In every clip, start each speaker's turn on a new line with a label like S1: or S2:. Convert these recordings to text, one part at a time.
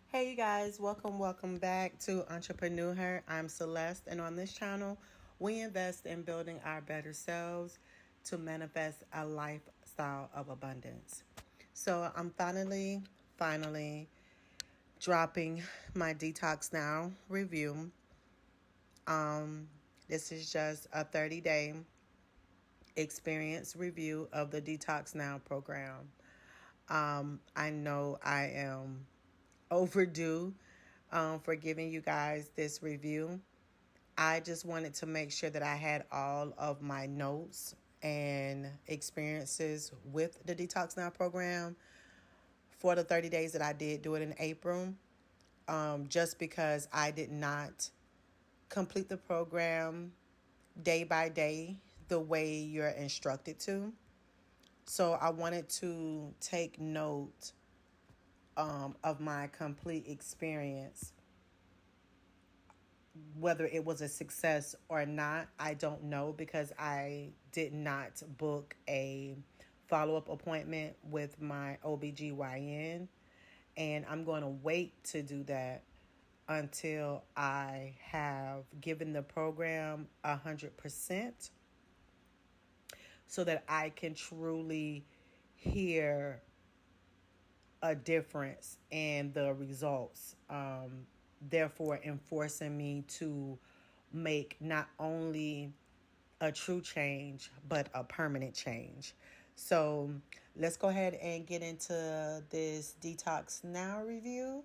S1: Hey you guys, welcome back to Entrepreneur Her. I'm Celeste, and on this channel, we invest in building our better selves to manifest a lifestyle of abundance. So I'm finally dropping my Detox Now review. This is just a 30-day experience review of the Detox Now program. I know I am overdue for giving you guys this review. I just wanted to make sure that I had all of my notes and experiences with the Detox Now program for the 30 days that I did do it in April. Just because I did not complete the program day by day the way you're instructed to. So I wanted to take note of my complete experience. Whether it was a success or not, I don't know, because I did not book a follow-up appointment with my OBGYN, and I'm going to wait to do that until I have given the program 100% so that I can truly hear a difference in the results. Therefore enforcing me to make not only a true change, but a permanent change. So let's go ahead and get into this Detox Now review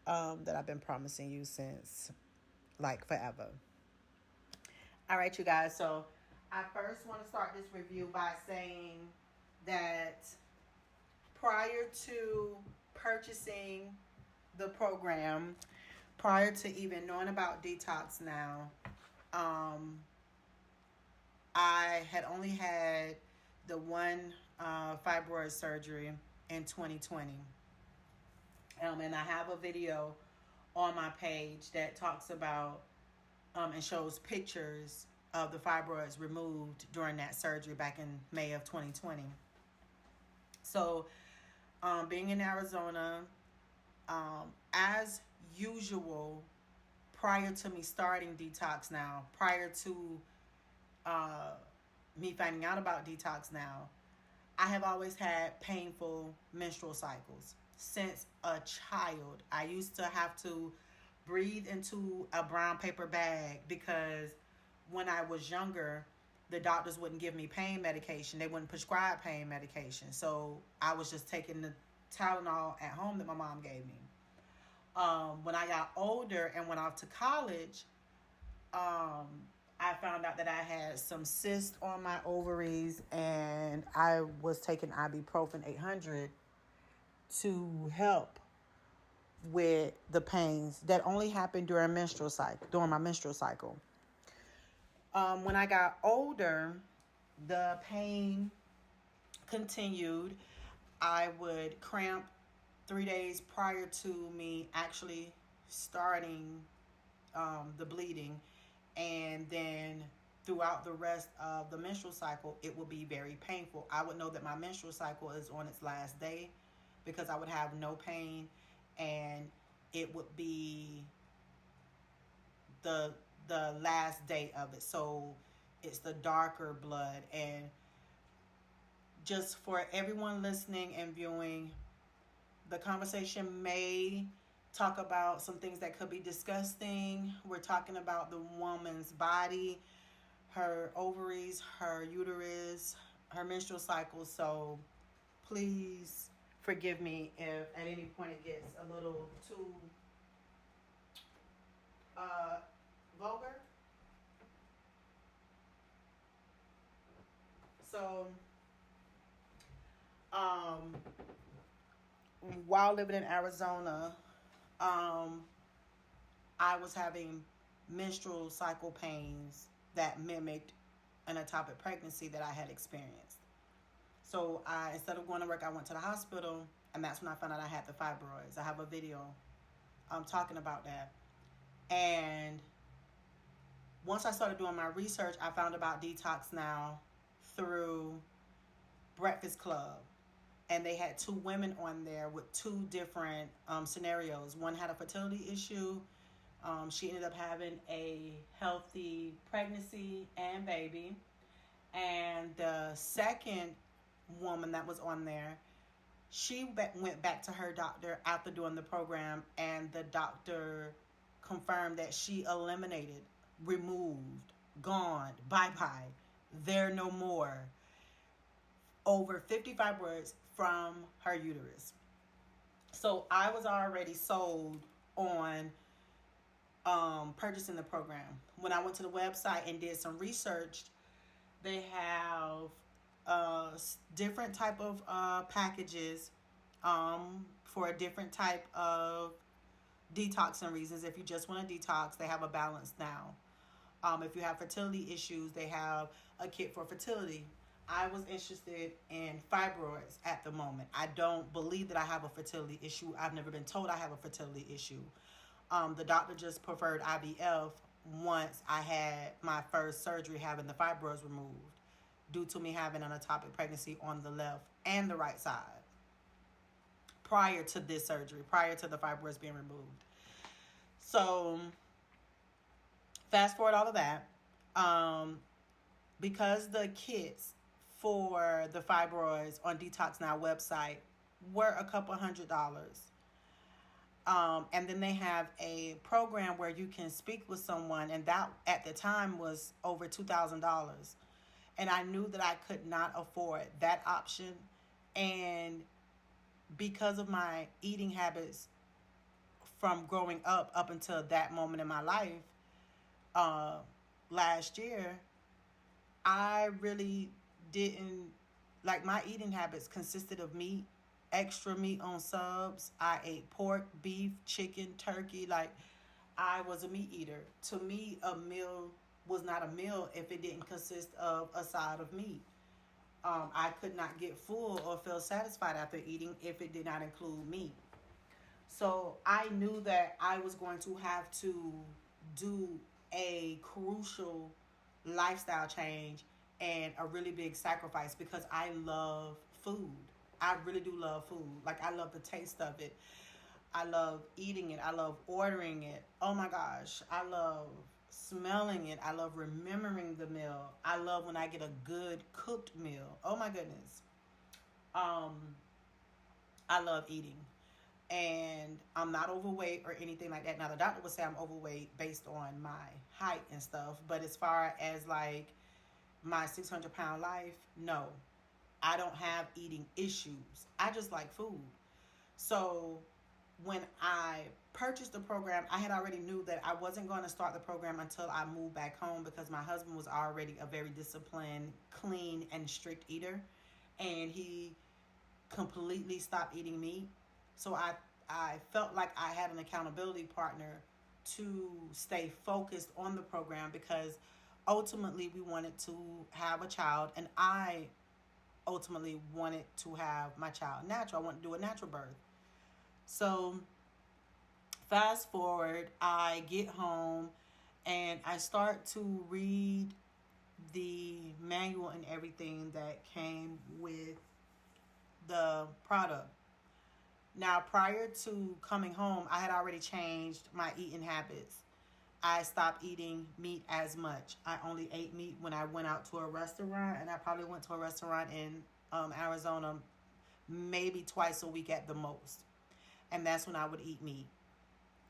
S1: that I've been promising you since like forever. All right, you guys. So I first want to start this review by saying that prior to purchasing the program, prior to even knowing about Detox Now, I had only had the one fibroid surgery in 2020. And I have a video on my page that talks about and shows pictures of the fibroids removed during that surgery back in May of 2020. So, being in Arizona, as usual, prior to me starting Detox Now, prior to me finding out about Detox Now, I have always had painful menstrual cycles since a child. I used to have to breathe into a brown paper bag because when I was younger, the doctors wouldn't give me pain medication. They wouldn't prescribe pain medication. So I was just taking the Tylenol at home that my mom gave me. When I got older and went off to college, I found out that I had some cysts on my ovaries, and I was taking ibuprofen 800 to help with the pains that only happened during my menstrual cycle. When I got older, the pain continued. I would cramp 3 days prior to me actually starting the bleeding, and then throughout the rest of the menstrual cycle, it will be very painful. I would know that my menstrual cycle is on its last day because I would have no pain, and it would be the last day of it. So it's the darker blood. And just for everyone listening and viewing, the conversation may talk about some things that could be disgusting. We're talking about the woman's body, her ovaries, her uterus, her menstrual cycle. So please forgive me if at any point it gets a little too vulgar. So while living in Arizona, I was having menstrual cycle pains that mimicked an ectopic pregnancy that I had experienced. So instead of going to work, I went to the hospital, and that's when I found out I had the fibroids. I have a video talking about that. And once I started doing my research, I found about Detox Now through Breakfast Club. and they had two women on there with two different scenarios. One had a fertility issue. She ended up having a healthy pregnancy and baby. And the second woman that was on there, she went back to her doctor after doing the program, and the doctor confirmed that she eliminated, removed, gone, bye-bye, there no more, over 50 fibroids from her uterus. So I was already sold on purchasing the program. When I went to the website and did some research, they have different type of packages for a different type of detoxing reasons. If you just want to detox, they have a Balance Now. If you have fertility issues, they have a kit for fertility. I was interested in fibroids at the moment. I don't believe that I have a fertility issue. I've never been told I have a fertility issue. The doctor just preferred IVF once I had my first surgery having the fibroids removed due to me having an ectopic pregnancy on the left and the right side prior to this surgery, prior to the fibroids being removed. So fast forward all of that. Because the kits for the fibroids on DetoxNOW website were a couple $100. And then they have a program where you can speak with someone, and that at the time was over $2,000. And I knew that I could not afford that option. And because of my eating habits from growing up until that moment in my life, last year, I really didn't, like, my eating habits consisted of meat, extra meat on subs. I ate pork, beef, chicken, turkey. Like, I was a meat eater. To me, a meal was not a meal if it didn't consist of a side of meat. I could not get full or feel satisfied after eating if it did not include meat. So I knew that I was going to have to do a crucial lifestyle change and a really big sacrifice, because I love food. I really do love food. Like, I love the taste of it. I love eating it. I love ordering it. Oh my gosh. I love smelling it. I love remembering the meal. I love when I get a good cooked meal. Oh my goodness. I love eating. And I'm not overweight or anything like that. Now, the doctor would say I'm overweight based on my height and stuff. But as far as, like, my 600-pound life, no. I don't have eating issues. I just like food. So when I purchased the program, I had already knew that I wasn't going to start the program until I moved back home, because my husband was already a very disciplined, clean, and strict eater. And he completely stopped eating meat. So I felt like I had an accountability partner to stay focused on the program, because ultimately we wanted to have a child, and I ultimately wanted to have my child natural. I wanted to do a natural birth. So fast forward, I get home and I start to read the manual and everything that came with the product. Now, prior to coming home, I had already changed my eating habits. I stopped eating meat as much. I only ate meat when I went out to a restaurant, and I probably went to a restaurant in Arizona maybe twice a week at the most. And that's when I would eat meat.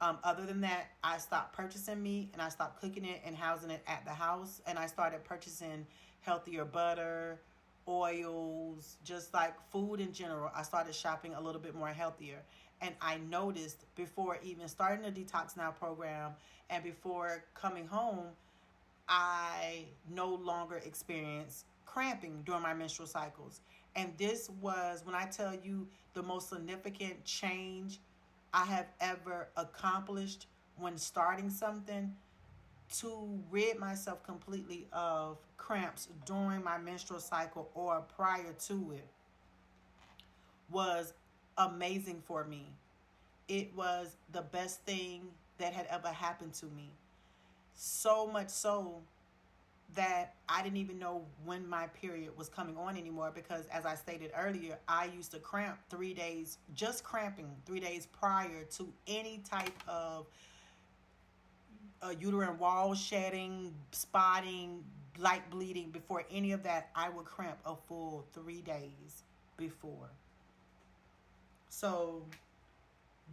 S1: Other than that, I stopped purchasing meat, and I stopped cooking it and housing it at the house. And I started purchasing healthier butter, oils, just like food in general. I started shopping a little bit more healthier. And I noticed before even starting the DetoxNOW program and before coming home, I no longer experienced cramping during my menstrual cycles. And this was, when I tell you, the most significant change I have ever accomplished when starting something, to rid myself completely of cramps during my menstrual cycle or prior to it, was amazing for me. It was the best thing that had ever happened to me. So much so that I didn't even know when my period was coming on anymore, because as I stated earlier, I used to cramp 3 days, just cramping 3 days prior to any type of uterine wall shedding, spotting, light bleeding. Before any of that, I would cramp a full 3 days before. So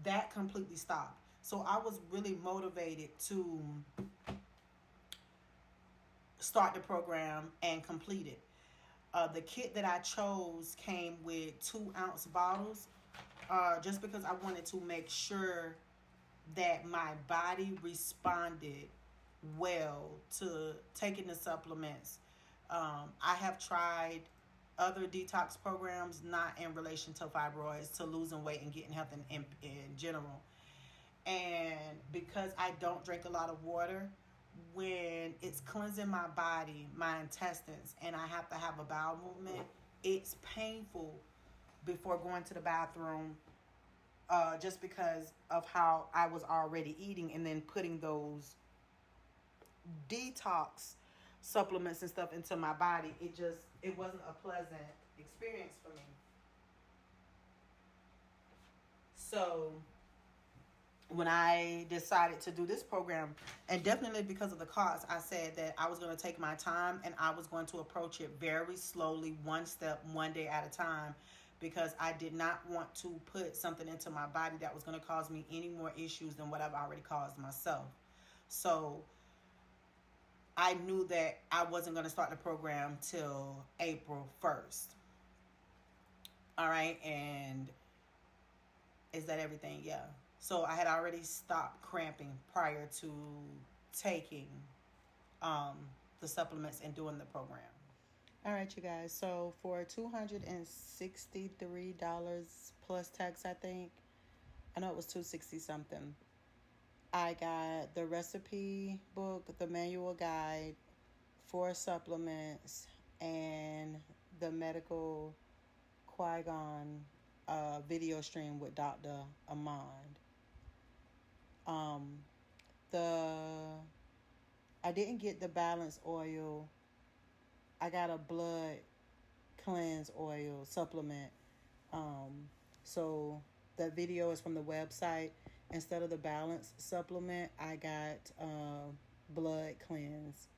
S1: that completely stopped. So I was really motivated to start the program and complete it. The kit that I chose came with 2-ounce bottles, just because I wanted to make sure that my body responded well to taking the supplements. I have tried other detox programs, not in relation to fibroids, to losing weight and getting health in general. And because I don't drink a lot of water, when it's cleansing my body, my intestines, and I have to have a bowel movement, it's painful before going to the bathroom, just because of how I was already eating, and then putting those detox supplements and stuff into my body. It wasn't a pleasant experience for me. So when I decided to do this program, and definitely because of the cost, I said that I was going to take my time and I was going to approach it very slowly, one step, one day at a time, because I did not want to put something into my body that was going to cause me any more issues than what I've already caused myself. So I knew that I wasn't going to start the program till April 1st. All right. And is that everything? Yeah. So I had already stopped cramping prior to taking the supplements and doing the program. All right, you guys. So for $263 plus tax, I think. I know it was $260 something. I got the recipe book, the manual guide, 4 supplements, and the medical Qui-Gon video stream with Dr. AMUN. I didn't get the balance oil. I got a blood cleanse oil supplement. So the video is from the website. Instead of the balance supplement, I got blood cleanse.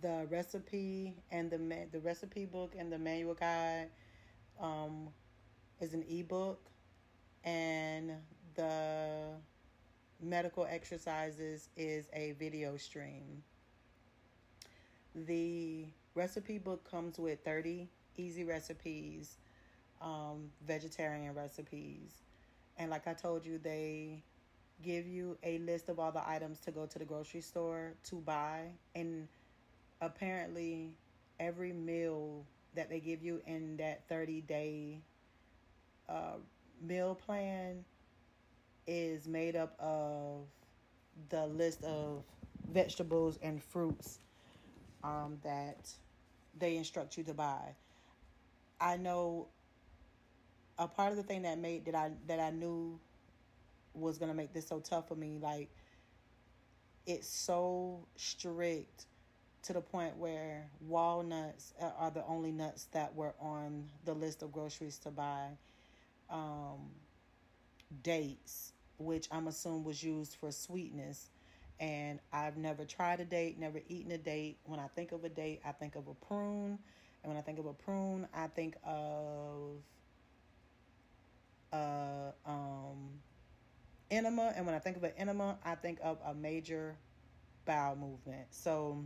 S1: The recipe and the recipe book and the manual guide is an ebook, and the medical exercises is a video stream. The recipe book comes with 30 easy recipes, vegetarian recipes. And like I told you, they give you a list of all the items to go to the grocery store to buy. And apparently every meal that they give you in that 30-day meal plan is made up of the list of vegetables and fruits that they instruct you to buy. I know a part of the thing that I knew was gonna make this so tough for me, like, it's so strict to the point where walnuts are the only nuts that were on the list of groceries to buy. Dates, which I'm assuming was used for sweetness, and I've never tried a date, never eaten a date. When I think of a date, I think of a prune, and when I think of a prune, I think of enema, and when I think of an enema, I think of a major bowel movement. So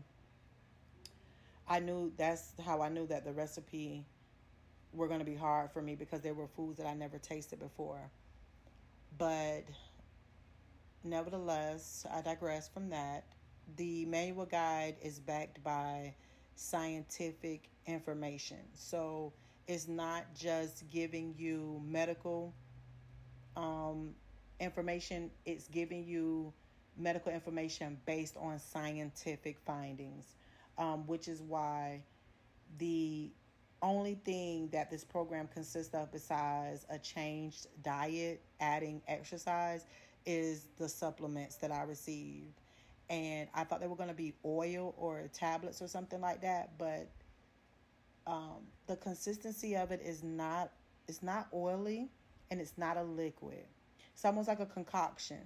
S1: that's how I knew that the recipe were going to be hard for me, because there were foods that I never tasted before. But nevertheless, I digress from that. The manual guide is backed by scientific information. So it's not just giving you medical information. It's giving you medical information based on scientific findings, which is why the only thing that this program consists of, besides a changed diet, adding exercise, is the supplements that I received. And I thought they were going to be oil or tablets or something like that, but the consistency of it is not, it's not oily, and it's not a liquid. It's almost like a concoction,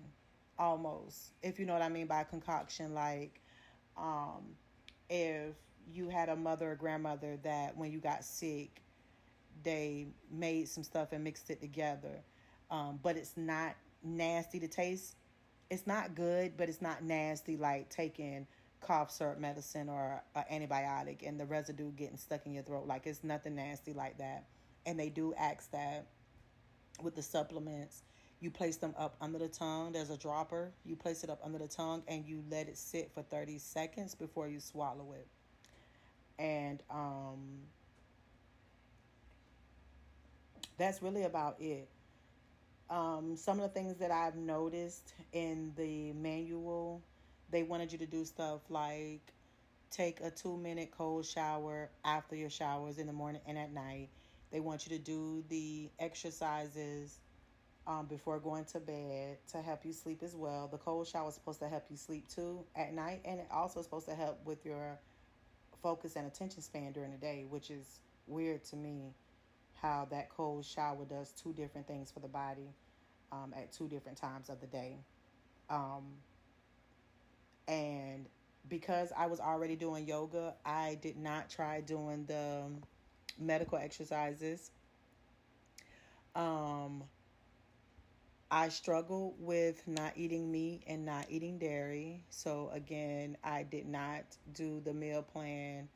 S1: almost, if you know what I mean by a concoction. Like, um, if you had a mother or grandmother that when you got sick, they made some stuff and mixed it together. But it's not nasty to taste. It's not good, but it's not nasty like taking cough syrup medicine or an antibiotic and the residue getting stuck in your throat. Like, it's nothing nasty like that. And they do ask that with the supplements, you place them up under the tongue. There's a dropper. You place it up under the tongue and you let it sit for 30 seconds before you swallow it. And that's really about it. Some of the things that I've noticed in the manual, they wanted you to do stuff like take a 2-minute cold shower after your showers in the morning and at night. They want you to do the exercises before going to bed to help you sleep as well. The cold shower is supposed to help you sleep too at night, and it also is supposed to help with your focus and attention span during the day, which is weird to me how that cold shower does two different things for the body at two different times of the day. Um, and because I was already doing yoga, I did not try doing the medical exercises. Um, I struggled with not eating meat and not eating dairy. So again, I did not do the meal plan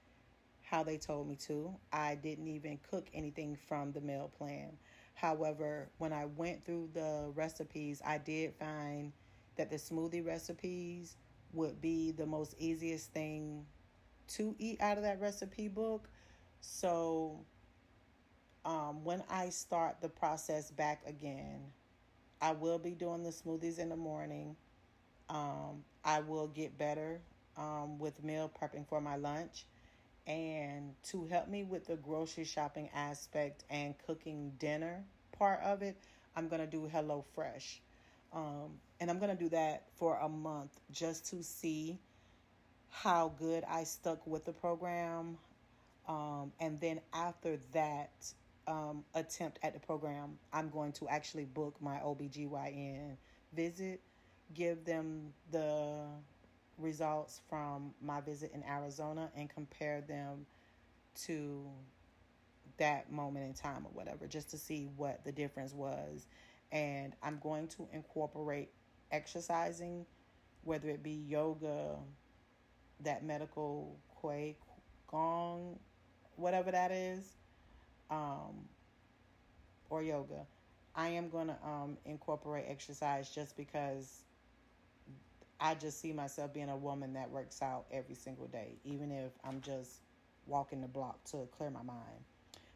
S1: how they told me to. I didn't even cook anything from the meal plan. However, when I went through the recipes, I did find that the smoothie recipes would be the most easiest thing to eat out of that recipe book. So when I start the process back again, I will be doing the smoothies in the morning. I will get better with meal prepping for my lunch. And to help me with the grocery shopping aspect and cooking dinner part of it, I'm going to do HelloFresh. And I'm going to do that for a month just to see how good I stuck with the program. And then after that attempt at the program, I'm going to actually book my OBGYN visit, give them the results from my visit in Arizona and compare them to that moment in time or whatever, just to see what the difference was. And I'm going to incorporate exercising, whether it be yoga, that medical Koi Gong, whatever that is, or yoga. I am going to incorporate exercise just because I just see myself being a woman that works out every single day, even if I'm just walking the block to clear my mind.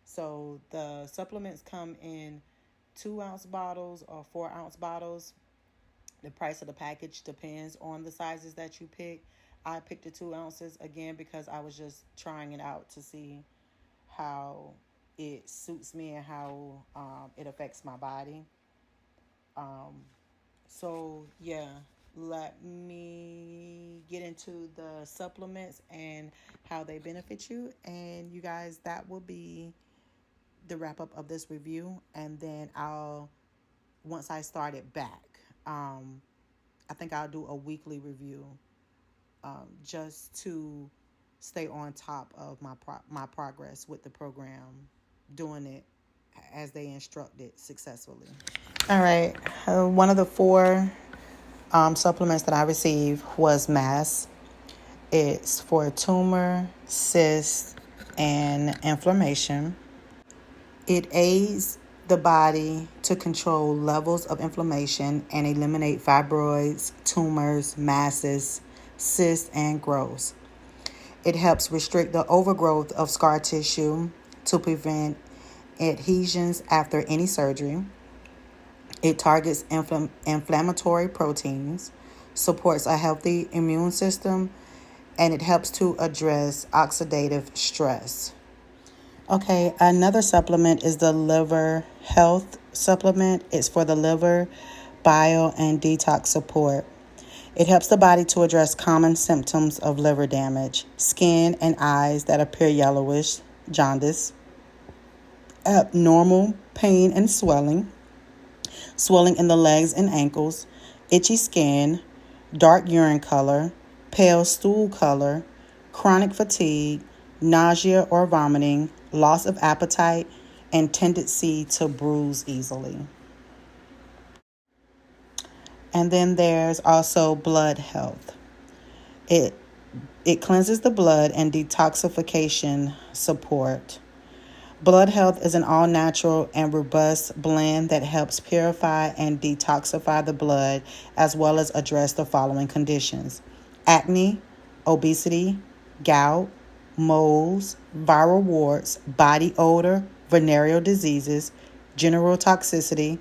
S1: So the supplements come in 2-ounce bottles or 4-ounce bottles. The price of the package depends on the sizes that you pick. I picked the 2 ounces again because I was just trying it out to see how it suits me and how it affects my body. So yeah, let me get into the supplements and how they benefit you. And you guys, that will be the wrap up of this review. And then once I start it back, I think I'll do a weekly review just to stay on top of my progress with the program, doing it as they instructed successfully. All right. One of the 4 supplements that I received was mass. It's for tumor, cyst, and inflammation. It aids the body to control levels of inflammation and eliminate fibroids, tumors, masses, cysts, and growths. It helps restrict the overgrowth of scar tissue to prevent adhesions after any surgery. It targets inflammatory proteins, supports a healthy immune system, and it helps to address oxidative stress. Okay, another supplement is the liver health supplement. It's for the liver, bile, and detox support. It helps the body to address common symptoms of liver damage, skin and eyes that appear yellowish, jaundice, abnormal pain and swelling, swelling in the legs and ankles, itchy skin, dark urine color, pale stool color, chronic fatigue, nausea or vomiting, loss of appetite, and tendency to bruise easily. And then there's also blood health. It cleanses the blood and detoxification support. Blood health is an all-natural and robust blend that helps purify and detoxify the blood, as well as address the following conditions: acne, obesity, gout, moles, viral warts, body odor, venereal diseases, general toxicity,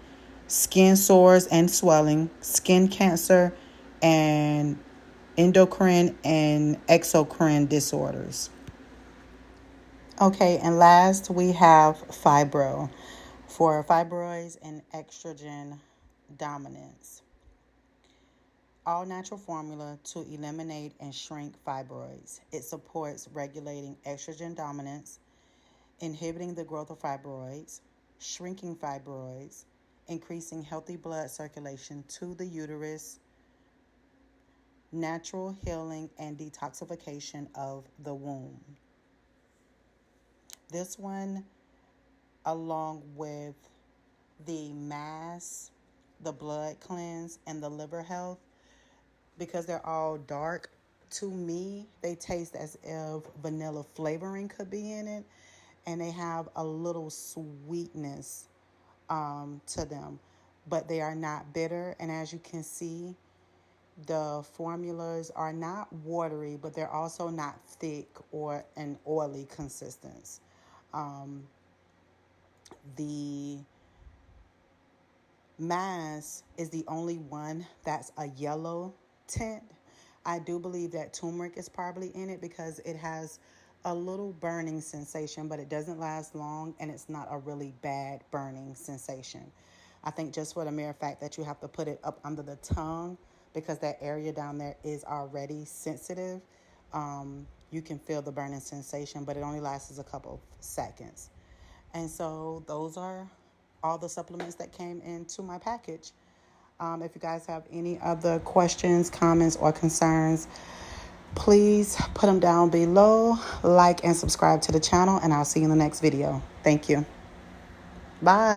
S1: skin sores and swelling, skin cancer, and endocrine and exocrine disorders. Okay, and last we have fibro for fibroids and estrogen dominance. All natural formula to eliminate and shrink fibroids. It supports regulating estrogen dominance, inhibiting the growth of fibroids, shrinking fibroids, increasing healthy blood circulation to the uterus, natural healing and detoxification of the womb. This one, along with the mass, the blood cleanse, and the liver health, because they're all dark, to me, they taste as if vanilla flavoring could be in it, and they have a little sweetness to them, but they are not bitter. And as you can see, the formulas are not watery, but they're also not thick or an oily consistence. The mass is the only one that's a yellow tint. I do believe that turmeric is probably in it because it has a little burning sensation, but it doesn't last long, and it's not a really bad burning sensation. I think just for the mere fact that you have to put it up under the tongue, because that area down there is already sensitive, you can feel the burning sensation, but it only lasts a couple of seconds. And so those are all the supplements that came into my package. If you guys have any other questions, comments, or concerns, please put them down below. Like and subscribe to the channel, and I'll see you in the next video. Thank you. Bye.